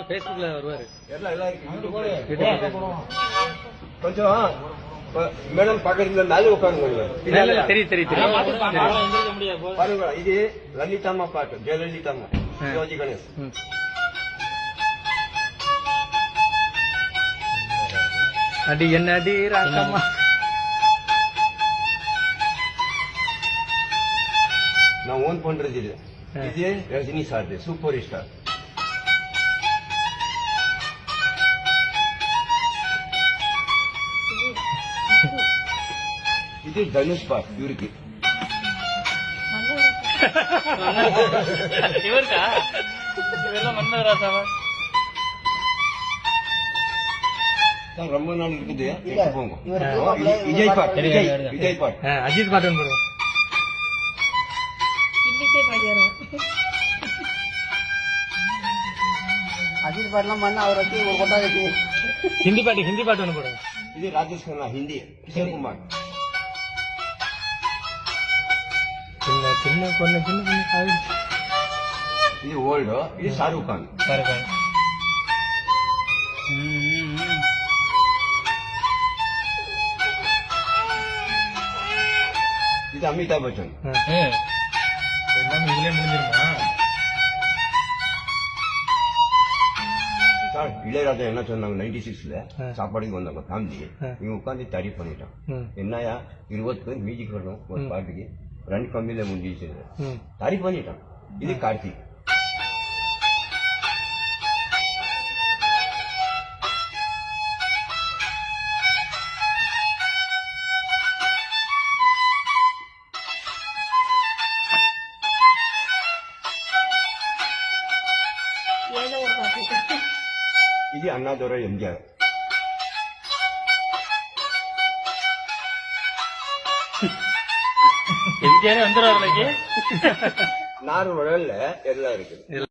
பேஸ்புக்ல வருவாரு. கொஞ்சம் மேடம் பக்கத்துல மேல உட்காருங்க. பாருங்க, இது லலிதாம்மா பாட்டு, ஜெயலலிதாம்மா, சிவாஜி கணேஷ். அடி என்ன அடி ராக்கம்மா. நான் ஓன் பண்றது இது. இது ரஜினி சார், சூப்பர் ஸ்டார். இது தனுஷ் பார் இவருக்கு. இவருக்கா? இவரெல்லாம் மன்மதராசாவா? ரொம்ப நாள் இருக்குது. போங்க. விஜய் பாட், விஜய் பாட், அஜித் பாட்டு போடுவோம். அஜித் பாட்டுலாம் பண்ண அவர் வச்சு ஒரு கொட்டா வச்சு ஹிந்தி பாட்டு ஒன்று போடுவோம். இது ராஜேஷ் கண்ணா, ஹிந்தி, கிஷோர் குமார். சின்ன சின்ன பொண்ணு இது ஓல்டு. இது ஷாருக் கான். இது அமிதாப் பச்சன். எல்லாமே இதுலயே முடிஞ்சிருமா? சார், இளையராஜா என்ன சொன்னாங்க 96ல சாப்பாடுக்கு வந்தாங்க ஃபேமிலி. இவங்க உட்காந்து தரி பண்ணிட்டான். என்னயா 20 பேர் மியூசிக் வரணும் ஒரு பாட்டுக்கு, 2 கம்மியில முடிஞ்சிச்சு. தரி பண்ணிட்டான். இது கார்த்திக். இது அண்ணாதுரை, எம்ஜிஆர். எம்ஜிஆரே வந்துடுவாரு. 4 4 உடல்ல எல்லாம் இருக்குது.